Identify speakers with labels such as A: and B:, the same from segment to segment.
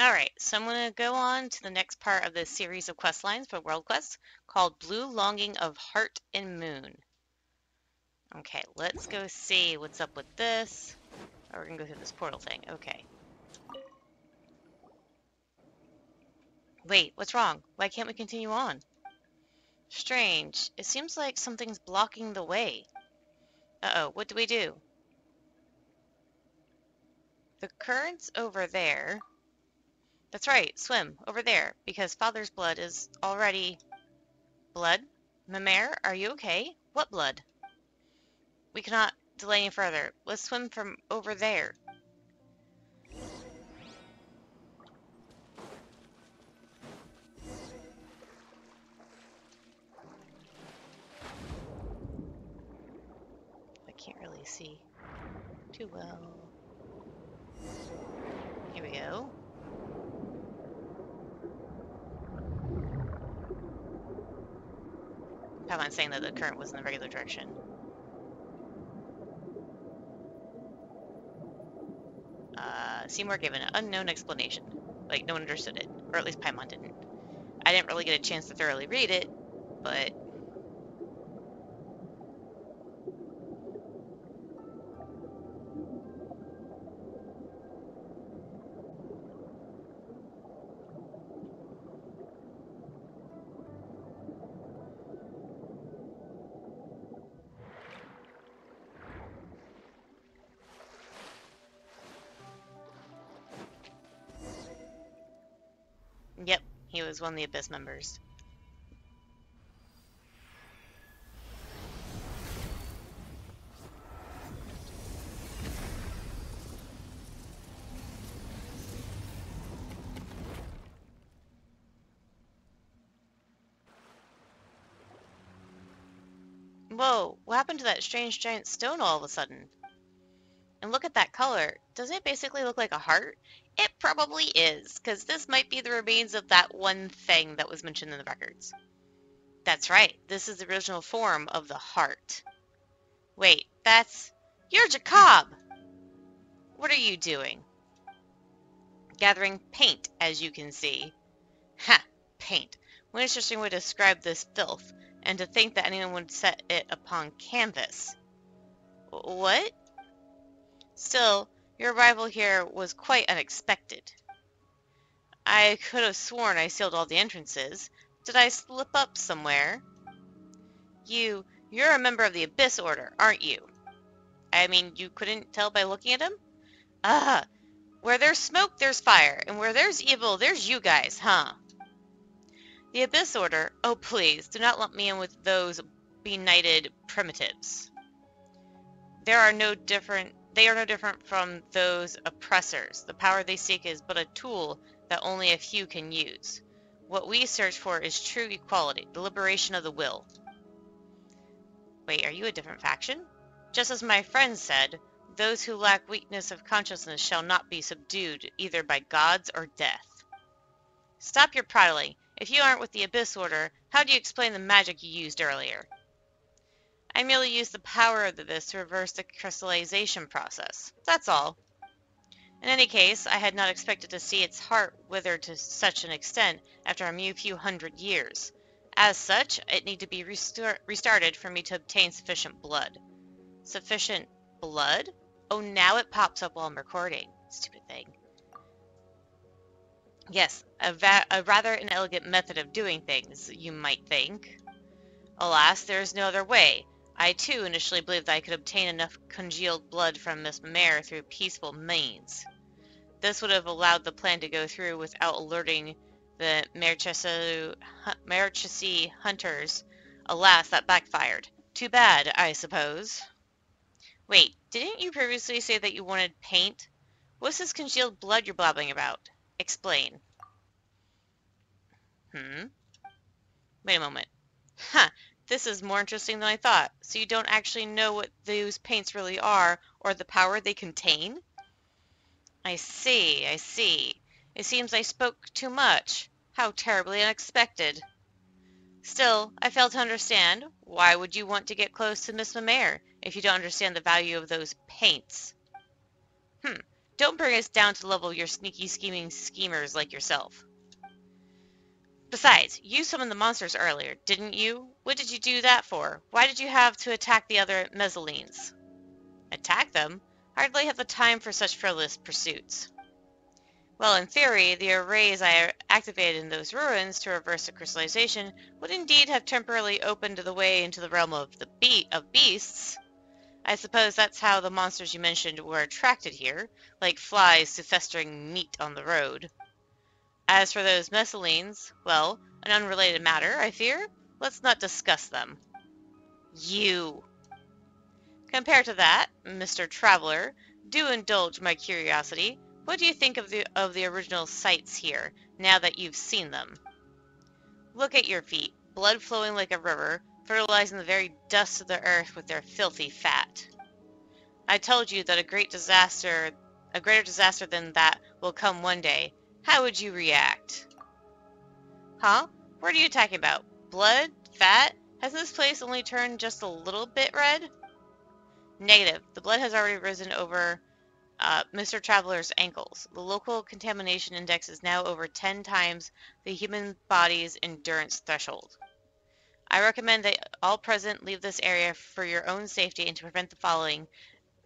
A: Alright, so I'm going to go on to the next part of this series of quest lines for World Quest called Blue Longing of Heart and Moon. Okay, let's go see what's up with this. Oh, we're going to go through this portal thing. Okay. Wait, what's wrong? Why can't we continue on? Strange. It seems like something's blocking the way. Uh-oh, what do we do? The current's over there. That's right, swim, over there, because Father's blood is already... Blood? Mimere, are you okay? What blood? We cannot delay any further. Let's swim from over there. I can't really see too well. Here we go. Paimon saying that the current was in the regular direction. Seymour gave an unknown explanation. Like, no one understood it. Or at least Paimon didn't. I didn't really get a chance to thoroughly read it, but... Yep, he was one of the Abyss members. Whoa, what happened to that strange giant stone all of a sudden? And look at that color. Doesn't it basically look like a heart? It probably is, because this might be the remains of that one thing that was mentioned in the records. That's right, this is the original form of the heart. Wait, that's... You're Jacob! What are you doing? Gathering paint, as you can see. Ha! Paint. What an interesting way to describe this filth, and to think that anyone would set it upon canvas. What? Still, your arrival here was quite unexpected. I could have sworn I sealed all the entrances. Did I slip up somewhere? You're a member of the Abyss Order, aren't you? I mean, you couldn't tell by looking at him? Ah, where there's smoke, there's fire, and where there's evil, there's you guys, huh? The Abyss Order? Oh, please, do not lump me in with those benighted primitives. They are no different from those oppressors. The power they seek is but a tool that only a few can use. What we search for is true equality, the liberation of the will. Wait, are you a different faction? Just as my friend said, those who lack weakness of consciousness shall not be subdued either by gods or death. Stop your prattling. If you aren't with the Abyss Order, how do you explain the magic you used earlier? I merely used the power of the Abyss to reverse the crystallization process. That's all. In any case, I had not expected to see its heart wither to such an extent after a mere few hundred years. As such, it needed to be restarted for me to obtain sufficient blood. Sufficient blood? Oh, now it pops up while I'm recording. Stupid thing. Yes, a rather inelegant method of doing things, you might think. Alas, there is no other way. I, too, initially believed that I could obtain enough congealed blood from Miss Mare through peaceful means. This would have allowed the plan to go through without alerting the Marchese hunters. Alas, that backfired. Too bad, I suppose. Wait, didn't you previously say that you wanted paint? What's this congealed blood you're blabbing about? Explain. Wait a moment. Huh, this is more interesting than I thought. So you don't actually know what those paints really are, or the power they contain? I see, I see. It seems I spoke too much. How terribly unexpected. Still, I fail to understand. Why would you want to get close to Miss Mimere if you don't understand the value of those paints? Don't bring us down to the level of your sneaky, scheming schemers like yourself. Besides, you summoned the monsters earlier, didn't you? What did you do that for? Why did you have to attack the other mezzanines? Attack them? Hardly have the time for such frivolous pursuits. Well, in theory, the arrays I activated in those ruins to reverse the crystallization would indeed have temporarily opened the way into the realm of beasts. I suppose that's how the monsters you mentioned were attracted here, like flies to festering meat on the road. As for those mezzanines, well, an unrelated matter, I fear. Let's not discuss them. You. Compared to that, Mr. Traveler, do indulge my curiosity. What do you think of the original sights here, now that you've seen them? Look at your feet, blood flowing like a river, fertilizing the very dust of the earth with their filthy fat. I told you that a greater disaster than that will come one day. How would you react? Huh? What are you talking about? Blood? Fat? Has this place only turned just a little bit red? Negative. The blood has already risen over Mr. Traveler's ankles. The local contamination index is now over 10 times the human body's endurance threshold. I recommend that all present leave this area for your own safety and to prevent the following: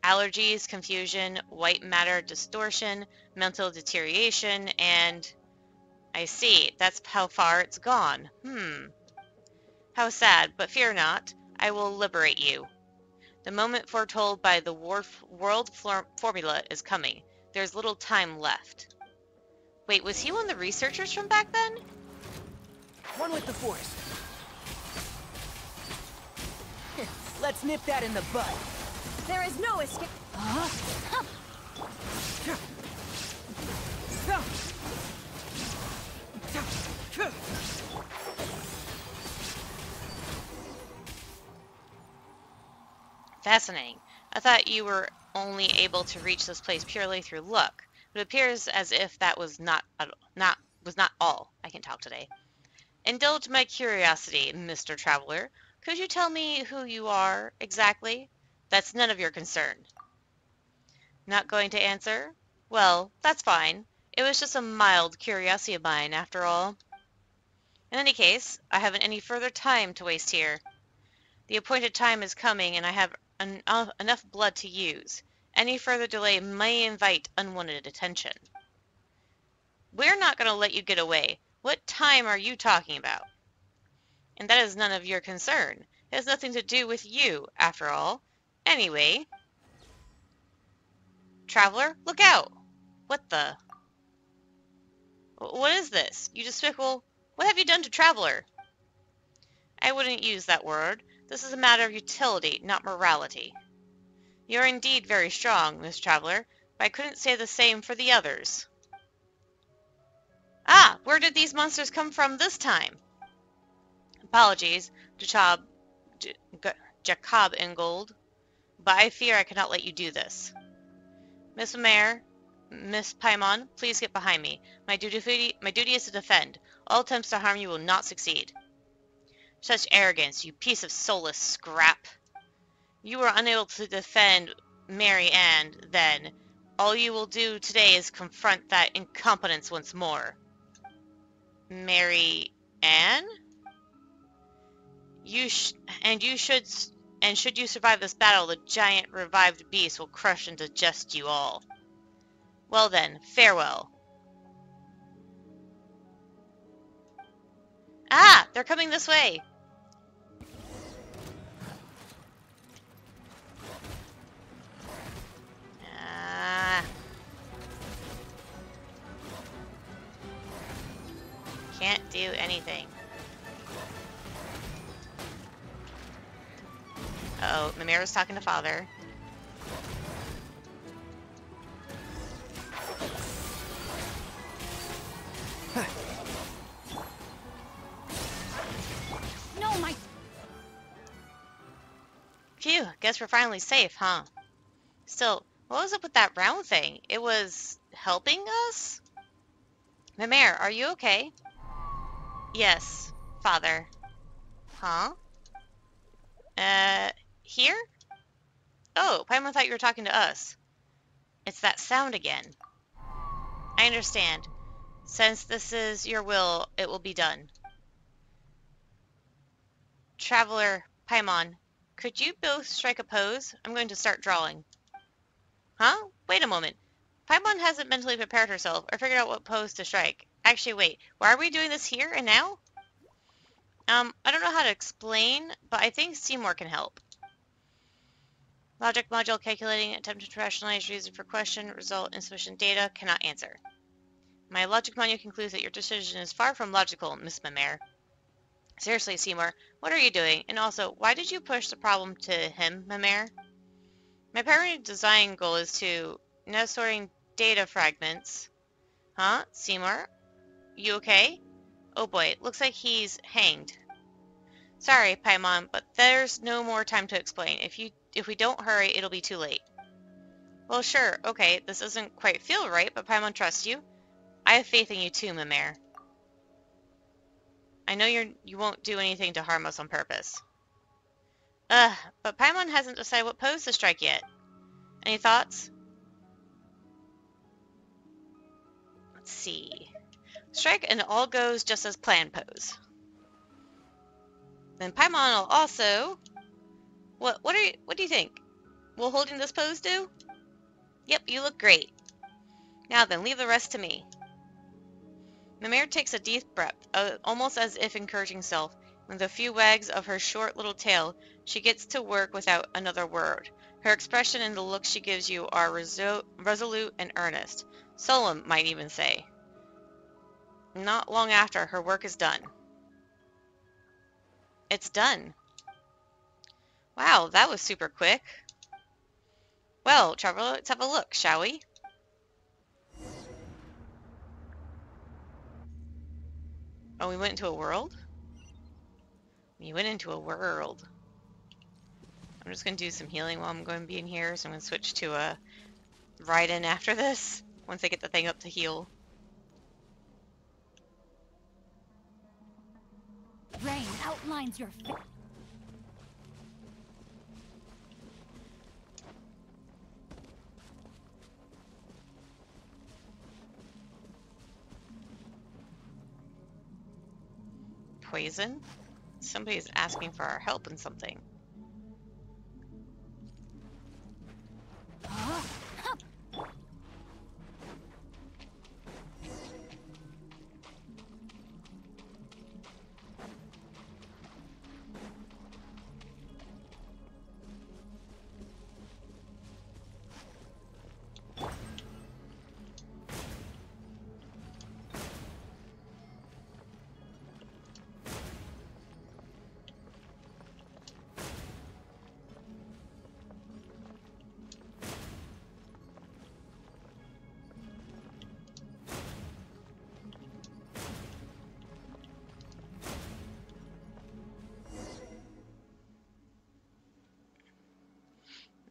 A: allergies, confusion, white matter distortion, mental deterioration, and... I see, that's how far it's gone. How sad, but fear not. I will liberate you. The moment foretold by the world formula is coming. There's little time left. Wait, was he one of the researchers from back then?
B: One with the Force. Let's nip that in the bud.
C: There is no escape.
A: Fascinating. I thought you were only able to reach this place purely through luck, but it appears as if that was not all. I can talk today. Indulge my curiosity, Mr. Traveler. Could you tell me who you are, exactly? That's none of your concern. Not going to answer? Well, that's fine. It was just a mild curiosity of mine, after all. In any case, I haven't any further time to waste here. The appointed time is coming, and I have enough blood to use. Any further delay may invite unwanted attention. We're not going to let you get away. What time are you talking about? And that is none of your concern. It has nothing to do with you, after all. Anyway... Traveler, look out! What the... What is this? You despicable... What have you done to Traveler? I wouldn't use that word. This is a matter of utility, not morality. You are indeed very strong, Miss Traveler, but I couldn't say the same for the others. Ah! Where did these monsters come from this time? Apologies, Jacob Ingold, but I fear I cannot let you do this. Miss Mare, Miss Paimon, please get behind me. My duty is to defend. All attempts to harm you will not succeed. Such arrogance, you piece of soulless scrap. You were unable to defend Mary Ann, then. All you will do today is confront that incompetence once more. Mary Ann? Should you survive this battle, the giant revived beast will crush and digest you all. Well then, farewell. Ah! They're coming this way! Can't do anything. Uh-oh, Mimira's talking to Father.
C: No, my...
A: Phew, guess we're finally safe, huh? Still, what was up with that round thing? It was helping us? Mimir, are you okay? Yes, Father. Huh? Here? Oh, Paimon thought you were talking to us. It's that sound again. I understand. Since this is your will, it will be done. Traveler, Paimon, could you both strike a pose? I'm going to start drawing. Huh? Wait a moment. Paimon hasn't mentally prepared herself or figured out what pose to strike. Actually, wait. Why are we doing this here and now? I don't know how to explain, but I think Seymour can help. Logic module calculating, attempt to rationalize reason for question, result insufficient data, cannot answer. My logic module concludes that your decision is far from logical, Miss Mimere. Seriously, Seymour, what are you doing? And also, why did you push the problem to him, Mimere? My primary design goal is to now sorting data fragments. Huh? Seymour? You okay? Oh boy, looks like he's hanged. Sorry, Paimon, but there's no more time to explain. If we don't hurry, it'll be too late. Well, sure, okay, this doesn't quite feel right, but Paimon trusts you. I have faith in you too, Mimere. I know you won't do anything to harm us on purpose. But Paimon hasn't decided what pose to strike yet. Any thoughts? Let's see. Strike an all goes just as planned pose. Then Paimon will also... What do you think? Will holding this pose do? Yep, you look great. Now then, leave the rest to me. Mimere takes a deep breath, almost as if encouraging herself. With a few wags of her short little tail, she gets to work without another word. Her expression and the look she gives you are resolute and earnest. Solemn, might even say. Not long after, her work is done. It's done. Wow, that was super quick. Well, Traveler, let's have a look, shall we? Oh, we went into a world? We went into a world. I'm just going to do some healing while I'm going to be in here, so I'm going to switch to a Raiden after this, once I get the thing up to heal.
C: Rain outlines your face.
A: Poison? Somebody's asking for our help in something.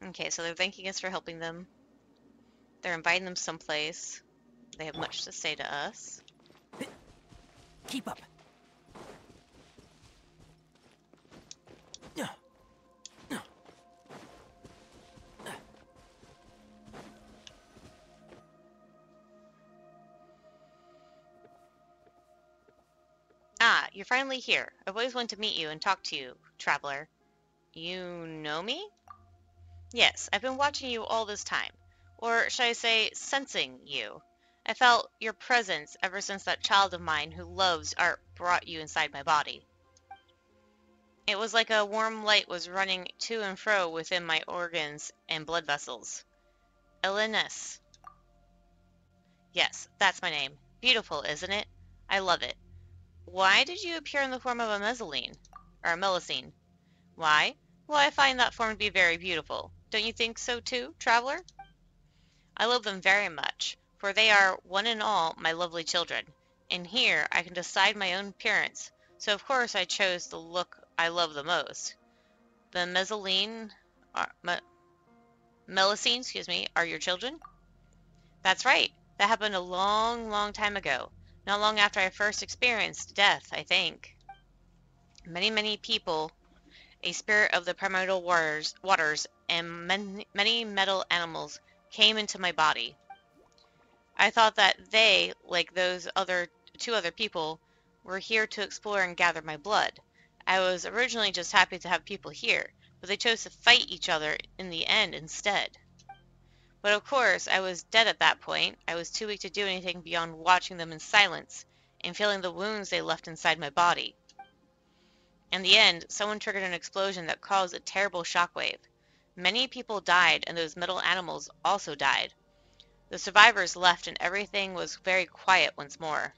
A: Okay, so they're thanking us for helping them. They're inviting them someplace. They have much to say to us.
B: Keep up.
A: Ah, you're finally here. I've always wanted to meet you and talk to you, Traveler. You know me? Yes, I've been watching you all this time. Or should I say, sensing you. I felt your presence ever since that child of mine who loves art brought you inside my body. It was like a warm light was running to and fro within my organs and blood vessels. Eleness. Yes, that's my name. Beautiful, isn't it? I love it. Why did you appear in the form of a Melusine? Or a Melusine? Why? Well, I find that form to be very beautiful. Don't you think so too, Traveler? I love them very much, for they are, one and all, my lovely children. And here I can decide my own appearance, so of course I chose the look I love the most. The Melusine, are your children? That's right. That happened a long, long time ago. Not long after I first experienced death, I think. Many people, a spirit of the primordial waters, and many metal animals came into my body. I thought that they, like those two other people, were here to explore and gather my blood. I was originally just happy to have people here, but they chose to fight each other in the end instead. But of course, I was dead at that point. I was too weak to do anything beyond watching them in silence and feeling the wounds they left inside my body. In the end, someone triggered an explosion that caused a terrible shockwave. Many people died, and those metal animals also died. The survivors left, and everything was very quiet once more.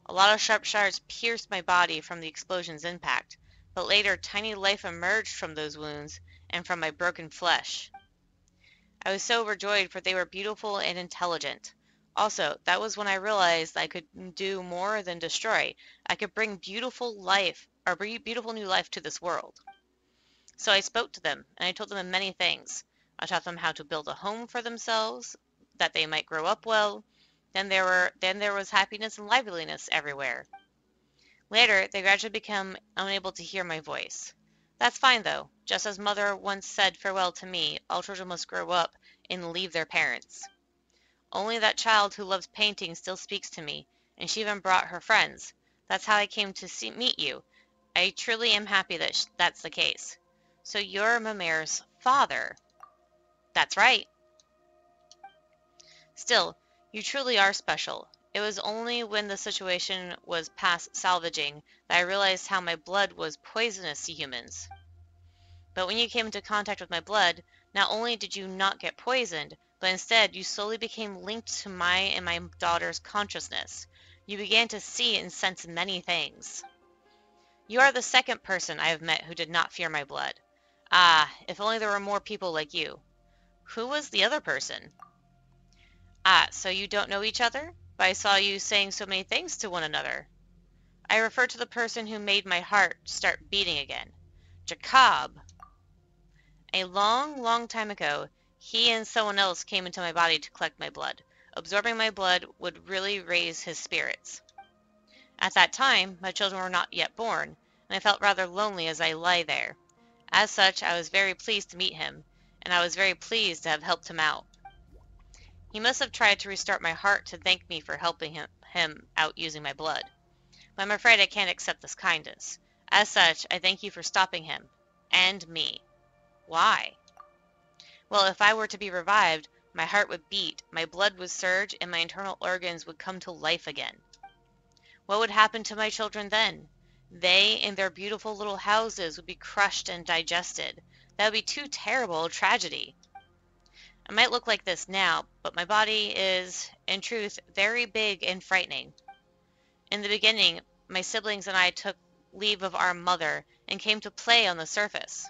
A: A lot of sharp shards pierced my body from the explosion's impact, but later tiny life emerged from those wounds and from my broken flesh. I was so overjoyed, for they were beautiful and intelligent. Also, that was when I realized I could do more than destroy. I could bring beautiful new life to this world. So I spoke to them, and I told them many things. I taught them how to build a home for themselves, that they might grow up well. Then there was happiness and liveliness everywhere. Later, they gradually became unable to hear my voice. That's fine, though. Just as Mother once said farewell to me, all children must grow up and leave their parents. Only that child who loves painting still speaks to me, and she even brought her friends. That's how I came to meet you. I truly am happy that that's the case. So you're Mimer's father. That's right. Still, you truly are special. It was only when the situation was past salvaging that I realized how my blood was poisonous to humans. But when you came into contact with my blood, not only did you not get poisoned, but instead you slowly became linked to my and my daughter's consciousness. You began to see and sense many things. You are the second person I have met who did not fear my blood. Ah, if only there were more people like you. Who was the other person? Ah, so you don't know each other? But I saw you saying so many things to one another. I refer to the person who made my heart start beating again. Jacob. A long, long time ago, he and someone else came into my body to collect my blood. Absorbing my blood would really raise his spirits. At that time, my children were not yet born, and I felt rather lonely as I lay there. As such, I was very pleased to meet him, and I was very pleased to have helped him out. He must have tried to restart my heart to thank me for helping him out using my blood. But I'm afraid I can't accept this kindness. As such, I thank you for stopping him. And me. Why? Well, if I were to be revived, my heart would beat, my blood would surge, and my internal organs would come to life again. What would happen to my children then? They, in their beautiful little houses, would be crushed and digested. That would be too terrible a tragedy. I might look like this now, but my body is, in truth, very big and frightening. In the beginning, my siblings and I took leave of our mother and came to play on the surface.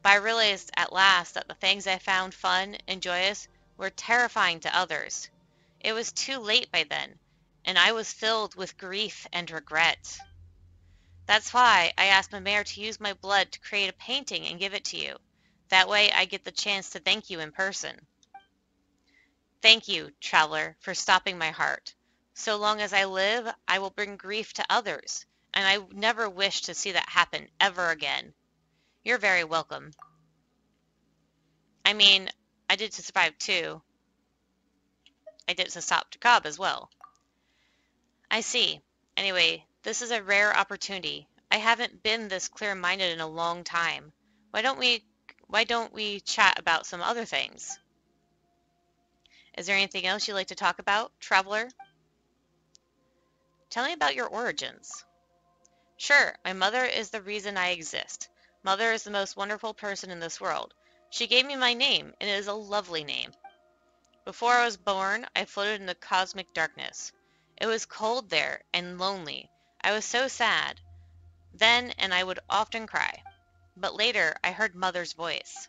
A: But I realized at last that the things I found fun and joyous were terrifying to others. It was too late by then, and I was filled with grief and regret. That's why I asked Mimere to use my blood to create a painting and give it to you. That way I get the chance to thank you in person. Thank you, traveler, for stopping my heart. So long as I live, I will bring grief to others, and I never wish to see that happen ever again. You're very welcome. I mean, I did to survive too. I did to stop Jacob as well. I see. Anyway, this is a rare opportunity. I haven't been this clear-minded in a long time. Why don't we chat about some other things? Is there anything else you'd like to talk about, traveler? Tell me about your origins. Sure, my mother is the reason I exist. Mother is the most wonderful person in this world. She gave me my name, and it is a lovely name. Before I was born, I floated in the cosmic darkness. It was cold there and lonely. I was so sad. Then, and I would often cry. But later, I heard Mother's voice.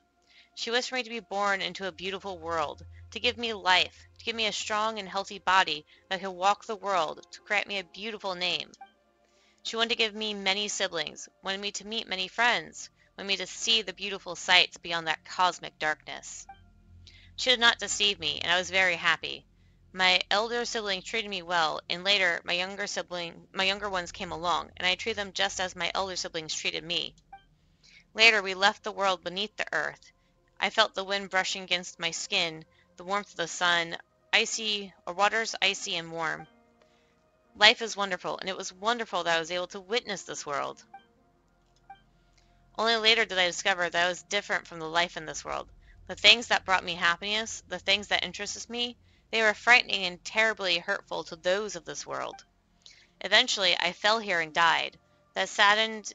A: She wished me to be born into a beautiful world, to give me life, to give me a strong and healthy body that could walk the world, to grant me a beautiful name. She wanted to give me many siblings, wanted me to meet many friends, wanted me to see the beautiful sights beyond that cosmic darkness. She did not deceive me, and I was very happy. My elder siblings treated me well, and later my younger ones came along, and I treated them just as my elder siblings treated me. Later we left the world beneath the earth. I felt the wind brushing against my skin the warmth of the sun, water's icy and warm. Life is wonderful, and it was wonderful that I was able to witness this world. Only later did I discover that I was different from the life in this world. The things that brought me happiness, the things that interested me, they were frightening and terribly hurtful to those of this world. Eventually, I fell here and died. That saddened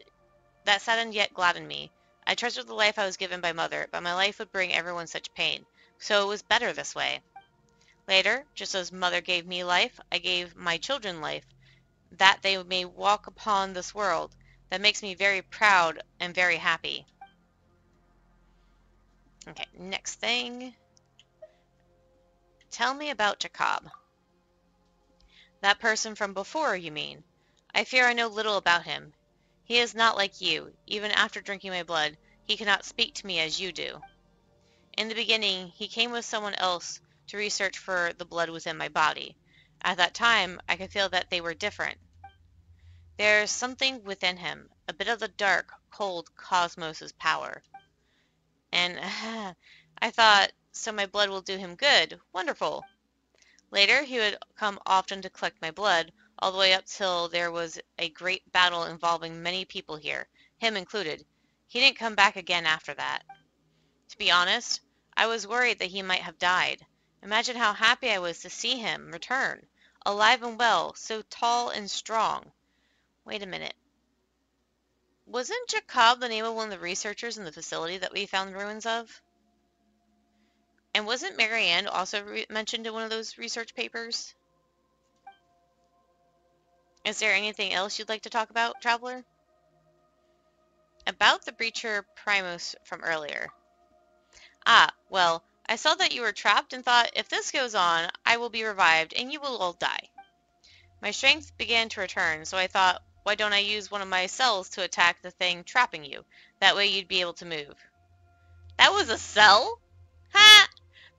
A: yet gladdened me. I treasured the life I was given by Mother, but my life would bring everyone such pain, so it was better this way. Later, just as Mother gave me life, I gave my children life, that they may walk upon this world. That makes me very proud and very happy. Okay, next thing. Tell me about Jacob. That person from before, you mean? I fear I know little about him. He is not like you. Even after drinking my blood, he cannot speak to me as you do. In the beginning, he came with someone else to research for the blood within my body. At that time, I could feel that they were different. There is something within him, a bit of the dark, cold cosmos' power. And I thought, so my blood will do him good. Wonderful. Later, he would come often to collect my blood, all the way up till there was a great battle involving many people here, him included. He didn't come back again after that. To be honest, I was worried that he might have died. Imagine how happy I was to see him return, alive and well, so tall and strong. Wait a minute. Wasn't Jacob the name of one of the researchers in the facility that we found ruins of? And wasn't Marianne also mentioned in one of those research papers? Is there anything else you'd like to talk about, Traveler? About the Breacher Primus from earlier. Ah, well, I saw that you were trapped and thought, if this goes on, I will be revived and you will all die. My strength began to return, so I thought, why don't I use one of my cells to attack the thing trapping you? That way you'd be able to move. That was a cell? Ha!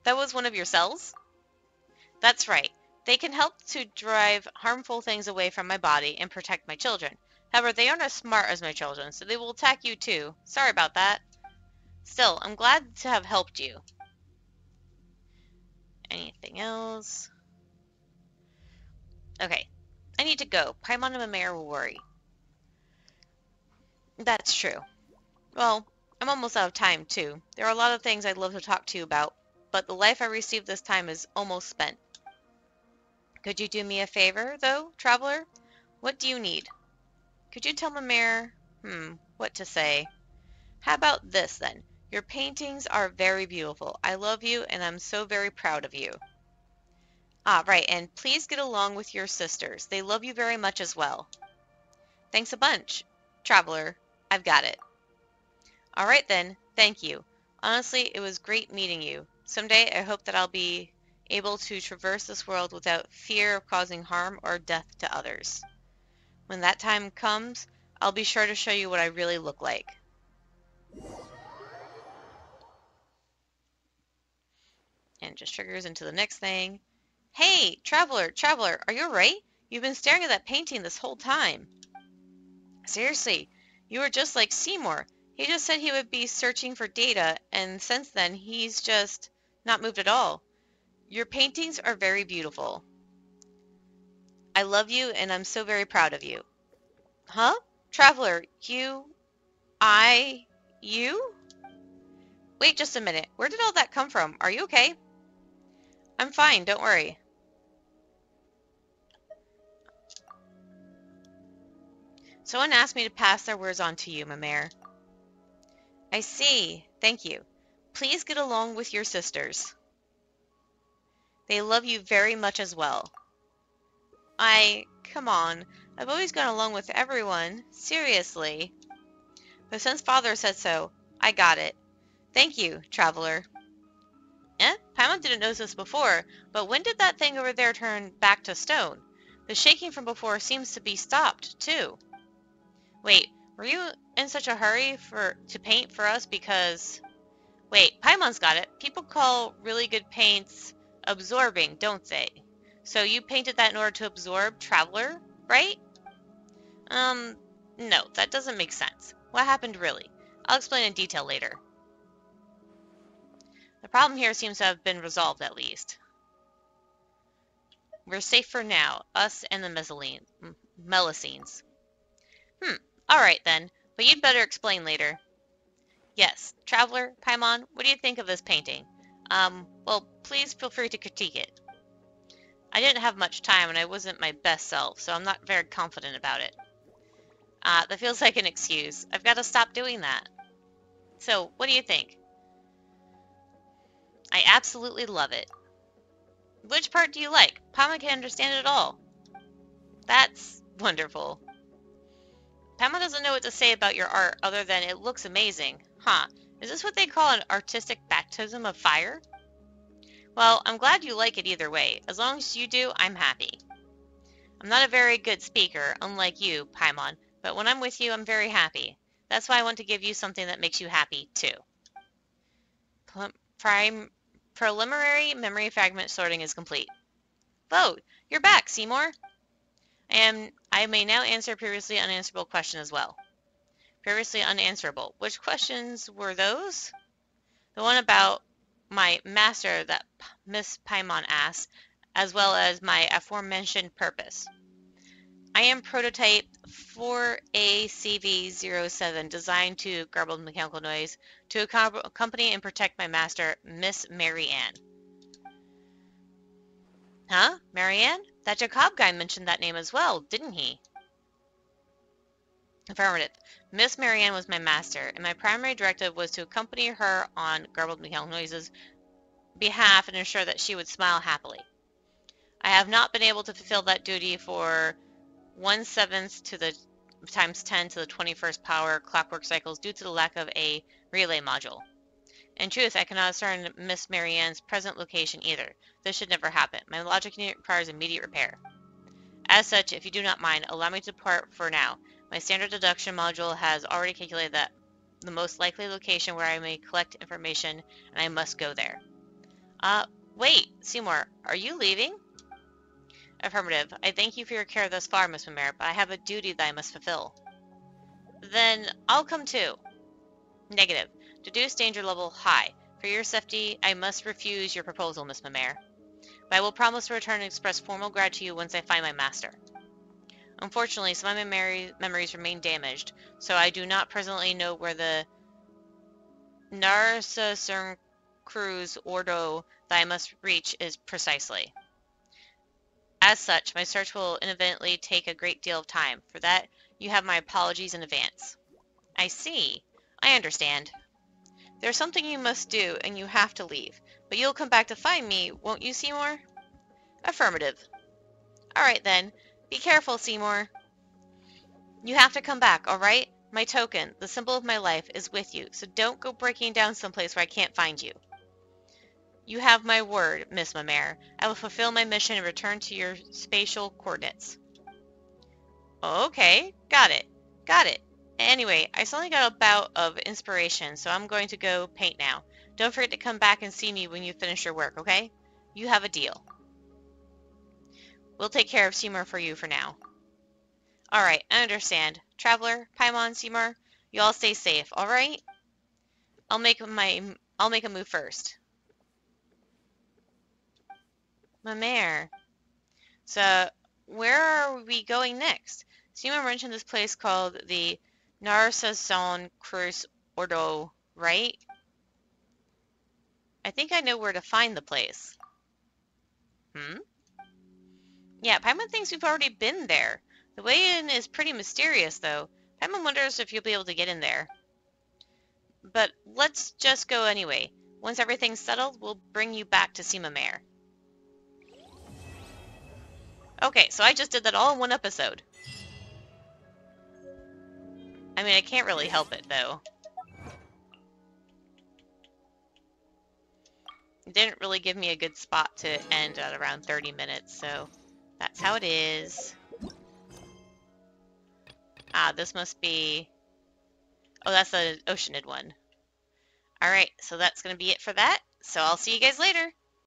A: That was one of your cells? That's right. They can help to drive harmful things away from my body and protect my children. However, they aren't as smart as my children, so they will attack you too. Sorry about that. Still, I'm glad to have helped you. Anything else? Okay. I need to go. Paimon and Mimere will worry. That's true. Well, I'm almost out of time, too. There are a lot of things I'd love to talk to you about, but the life I received this time is almost spent. Could you do me a favor, though, Traveler? What do you need? Could you tell Mimere, what to say? How about this, then? Your paintings are very beautiful. I love you, and I'm so very proud of you. Ah, right, and please get along with your sisters. They love you very much as well. Thanks a bunch, Traveler. I've got it. All right, then. Thank you. Honestly, it was great meeting you. Someday, I hope that I'll be able to traverse this world without fear of causing harm or death to others. When that time comes, I'll be sure to show you what I really look like. And just triggers into the next thing. Hey, Traveler, are you alright? You've been staring at that painting this whole time. Seriously, you were just like Seymour. He just said he would be searching for data, and since then, he's just not moved at all. Your paintings are very beautiful. I love you, and I'm so very proud of you. Huh? Traveler, you? Wait just a minute. Where did all that come from? Are you okay? I'm fine, don't worry. Someone asked me to pass their words on to you, Mimere. I see. Thank you. Please get along with your sisters. They love you very much as well. Come on. I've always gone along with everyone. Seriously. But since Father said so, I got it. Thank you, Traveler. Paimon didn't notice this before, but when did that thing over there turn back to stone? The shaking from before seems to be stopped, too. Wait, were you in such a hurry to paint for us because... Wait, Paimon's got it. People call really good paints absorbing, don't they? So you painted that in order to absorb Traveler, right? No, that doesn't make sense. What happened really? I'll explain in detail later. The problem here seems to have been resolved, at least. We're safe for now, us and the Melusines. Alright then, but you'd better explain later. Yes, Traveler, Paimon, what do you think of this painting? Well, please feel free to critique it. I didn't have much time and I wasn't my best self, so I'm not very confident about it. That feels like an excuse. I've got to stop doing that. So, what do you think? I absolutely love it. Which part do you like? Paimon can understand it all. That's wonderful. Paimon doesn't know what to say about your art other than it looks amazing. Huh. Is this what they call an artistic baptism of fire? Well, I'm glad you like it either way. As long as you do, I'm happy. I'm not a very good speaker, unlike you, Paimon, but when I'm with you, I'm very happy. That's why I want to give you something that makes you happy, too. Preliminary memory fragment sorting is complete. Vote! You're back, Seymour! I may now answer previously unanswerable question as well. Previously unanswerable. Which questions were those? The one about my master that Miss Paimon asked, as well as my aforementioned purpose. I am prototype 4ACV07, designed to garble mechanical noise, to accompany and protect my master, Miss Marianne. Huh? Marianne? That Jacob guy mentioned that name as well, didn't he? Affirmative. Miss Marianne was my master, and my primary directive was to accompany her on garbled mechanical noises' behalf and ensure that she would smile happily. I have not been able to fulfill that duty for 1/7 to the times 10 to the 21st power clockwork cycles due to the lack of a relay module. In truth, I cannot discern Miss Marianne's present location either. This should never happen. My logic unit requires immediate repair. As such, if you do not mind, allow me to depart for now. My standard deduction module has already calculated that the most likely location where I may collect information, and I must go there. Wait, Seymour, are you leaving? Affirmative. I thank you for your care thus far, Miss Mamere, but I have a duty that I must fulfill. Then I'll come too. Negative. Deduce danger level high. For your safety, I must refuse your proposal, Miss Mamere. But I will promise to return and express formal gratitude to you once I find my master. Unfortunately, some of my memories remain damaged, so I do not presently know where the Narsa Cruz Ordo that I must reach is precisely. As such, my search will inevitably take a great deal of time. For that, you have my apologies in advance. I see. I understand. There's something you must do, and you have to leave. But you'll come back to find me, won't you, Seymour? Affirmative. Alright then. Be careful, Seymour. You have to come back, alright? My token, the symbol of my life, is with you, so don't go breaking down someplace where I can't find you. You have my word, Miss Mamere. I will fulfill my mission and return to your spatial coordinates. Okay, got it. Got it. Anyway, I suddenly got a bout of inspiration, so I'm going to go paint now. Don't forget to come back and see me when you finish your work, okay? You have a deal. We'll take care of Seymour for you for now. Alright, I understand. Traveler, Paimon, Seymour, you all stay safe, alright? I'll make a move first. Mamere. So, where are we going next? Seymour mentioned this place called the Narsa Cruz Ordo, right? I think I know where to find the place. Yeah, Paimon thinks we've already been there. The way in is pretty mysterious, though. Paimon wonders if you'll be able to get in there. But let's just go anyway. Once everything's settled, we'll bring you back to see Mamere. Okay, so I just did that all in one episode. I mean, I can't really help it, though. It didn't really give me a good spot to end at around 30 minutes, so that's how it is. Ah, this must be... Oh, that's the Oceanid one. Alright, so that's going to be it for that. So I'll see you guys later.